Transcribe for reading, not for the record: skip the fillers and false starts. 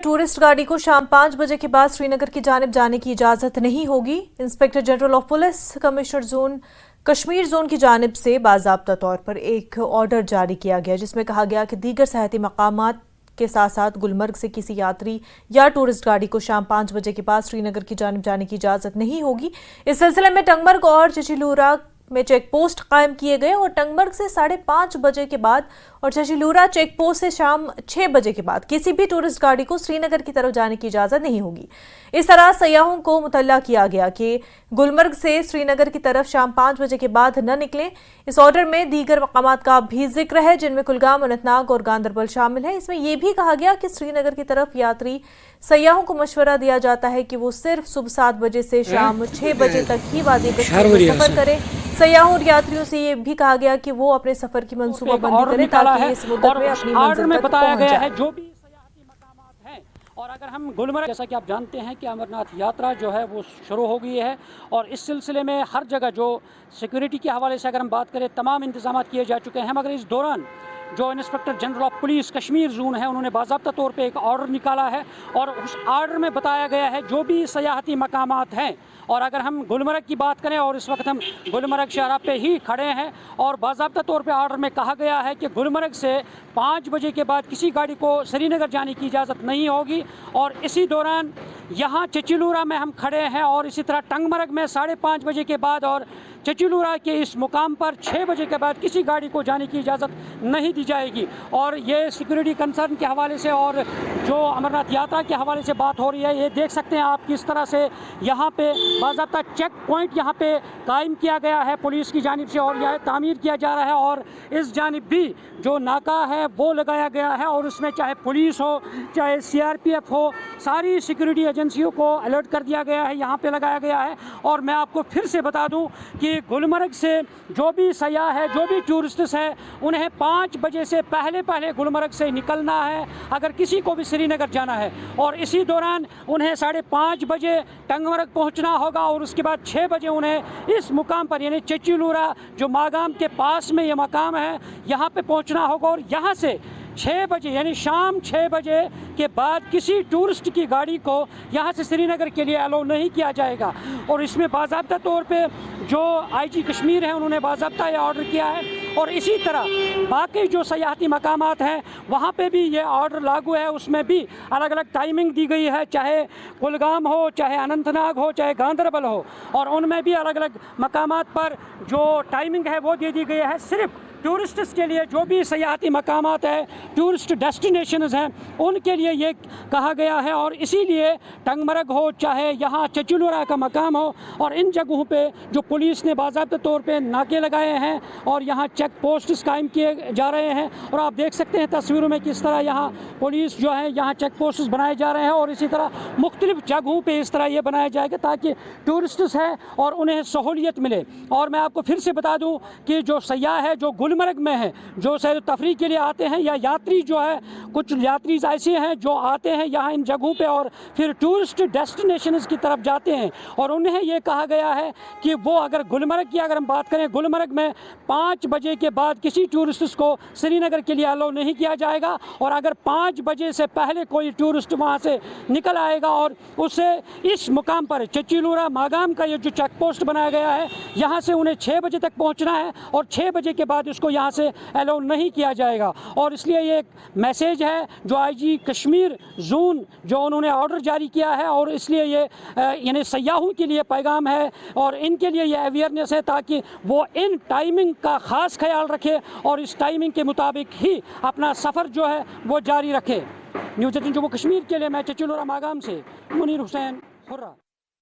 Tourist गाड़ी को शाम 5 बजे के बाद श्रीनगर की जानिब जाने की इजाज़त नहीं होगी। Inspector general of police commissioner zone Kashmir zone की जानिब से बाज़ाब्ता तौर पर एक ऑर्डर जारी किया गया, जिसमें कहा गया कि दीगर सयाहती मकामात के साथ साथ गुलमर्ग से किसी यात्री या टूरिस्ट गाड़ी को शाम 5 बजे के बाद श्रीनगर की जानिब जाने की इजाज़त नहीं होगी। इस सिलसिले में टंगमर्ग और चचिलूरा में चेक पोस्ट कायम किए गए और टंगमर्ग से 5:30 बजे के बाद और चचिलूरा चेक पोस्ट से शाम 6 बजे के बाद किसी भी टूरिस्ट गाड़ी को श्रीनगर की तरफ जाने की इजाज़त नहीं होगी। इस तरह सयाहों को मुतल्ला किया गया कि गुलमर्ग से श्रीनगर की तरफ शाम 5 बजे के बाद न निकलें। इस ऑर्डर में दीगर मकामात का भी जिक्र है, जिनमें कुलगाम, अनंतनाग और गांदरबल शामिल है। इसमें यह भी कहा गया कि श्रीनगर की तरफ यात्री सयाहों को मशवरा दिया जाता है कि वो सिर्फ सुबह 7 बजे से शाम 6 बजे तक ही वादी कश्मीर में सफर करें। सयाहों और यात्रियों से ये भी कहा गया कि वो अपने सफर की मंसूबाबंदी करें ताकि इस मुद्दत में अपनी मंजिल तक पहुंच जाए। जो भी सयाहती मकामात हैं, और अगर हम गुलमर्ग, जैसा कि आप जानते हैं कि अमरनाथ यात्रा जो है वो शुरू हो गई है और इस सिलसिले में हर जगह जो सिक्योरिटी के हवाले से अगर हम बात करें तमाम इंतजाम किए जा चुके हैं। मगर इस दौरान जो inspector general of police Kashmir zone है, उन्होंने बाज़ाब्ता तौर पे एक ऑर्डर निकाला है और उस ऑर्डर में बताया गया है जो भी सयाहती मकामात हैं। और अगर हम गुलमर्ग की बात करें, और इस वक्त हम गुलमर्ग शहरा पे ही खड़े हैं, और बाज़ाब्ता तौर पे ऑर्डर में कहा गया है कि गुलमर्ग से 5 बजे के बाद किसी गाड़ी को श्रीनगर जाने की इजाज़त नहीं होगी। और इसी दौरान यहाँ चचिलूरा में हम खड़े हैं और इसी तरह टंगमर्ग में 5:30 बजे के बाद और चचिलूरा के इस मुकाम पर 6 बजे के बाद किसी गाड़ी को जाने की इजाज़त नहीं दी जाएगी। और ये सिक्योरिटी कंसर्न के हवाले से और जो अमरनाथ यात्रा के हवाले से बात हो रही है, ये देख सकते हैं आप किस तरह से यहाँ पे बाज़ाब्ता चेक पॉइंट यहाँ पे कायम किया गया है पुलिस की जानिब से, और यह तामीर किया जा रहा है। और इस जानिब भी जो नाका है वो लगाया गया है और उसमें चाहे पुलिस हो चाहे CRPF हो, सारी सिक्योरिटी एजेंसियों को अलर्ट कर दिया गया है, यहाँ पे लगाया गया है। और मैं आपको फिर से बता दूं कि गुलमर्ग से जो भी सयाह है, जो भी टूरिस्ट्स है, उन्हें 5 बजे से पहले गुलमर्ग से निकलना है अगर किसी को भी श्रीनगर जाना है। और इसी दौरान उन्हें 5:30 बजे टंगमर्ग पहुँचना होगा और उसके बाद 6 बजे उन्हें इस मुकाम पर यानी चचिलूरा जो मागाम के पास में ये मकाम है, यहाँ पे पहुँचना होगा। और यहाँ से 6 बजे यानी शाम 6 बजे के बाद किसी टूरिस्ट की गाड़ी को यहाँ से श्रीनगर के लिए अलाउ नहीं किया जाएगा। और इसमें बाज़ाब्ता तौर पे जो IG कश्मीर है, उन्होंने बाज़ाब्ता ये ऑर्डर किया है। और इसी तरह बाकी जो सयाहती मकामात हैं वहाँ पे भी ये ऑर्डर लागू है, उसमें भी अलग अलग टाइमिंग दी गई है, चाहे कुलगाम हो, चाहे अनंतनाग हो, चाहे गांदरबल हो, और उनमें भी अलग अलग मकामात पर जो टाइमिंग है वो दे दी गई है। सिर्फ टूरिस्ट्स के लिए जो भी सयाहती मकामात है, टूरिस्ट डेस्टिनेशंस हैं, उनके लिए ये कहा गया है। और इसीलिए टंगमर्ग हो चाहे यहाँ चचिलूरा का मकाम हो, और इन जगहों पे जो पुलिस ने बाज़ाब्ता तौर पे नाके लगाए हैं और यहाँ चेक पोस्ट्स कायम किए जा रहे हैं। और आप देख सकते हैं तस्वीरों में किस तरह यहाँ पुलिस जो है यहाँ चेक पोस्ट्स बनाए जा रहे हैं। और इसी तरह मुख्तलिफ जगहों पर इस तरह ये बनाया जाएगा ताकि टूरिस्ट्स हैं और उन्हें सहूलियत मिले। और मैं आपको फिर से बता दूँ कि जो सयाह है जो गुलमर्ग में है, जो सैर तफरीह के लिए आते हैं, या यात्री जो है, कुछ यात्री ऐसे हैं जो आते हैं यहाँ इन जगहों पे और फिर टूरिस्ट डेस्टिनेशंस की तरफ जाते हैं, और उन्हें ये कहा गया है कि वो अगर गुलमर्ग की अगर हम बात करें, गुलमर्ग में 5 बजे के बाद किसी टूरिस्ट को श्रीनगर के लिए अलाउ नहीं किया जाएगा। और अगर 5 बजे से पहले कोई टूरिस्ट वहाँ से निकल आएगा और उसे इस मुकाम पर चचिलूरा मागाम का ये जो चेक पोस्ट बनाया गया है, यहाँ से उन्हें 6 बजे तक पहुँचना है और 6 बजे के बाद उसको यहाँ से अलाउ नहीं किया जाएगा। और इसलिए ये एक मैसेज है जो IG कश्मीर जोन जो उन्होंने ऑर्डर जारी किया है, और इसलिए ये यानी सयाहों के लिए पैगाम है और इनके लिए ये अवेयरनेस है ताकि वो इन टाइमिंग का ख़ास ख्याल रखे और इस टाइमिंग के मुताबिक ही अपना सफ़र जो है वो जारी रखे। न्यूज़ 18 जम्मू कश्मीर के लिए मैं चचिलूरा मागाम से मुनीर हुसैन हुर्रा।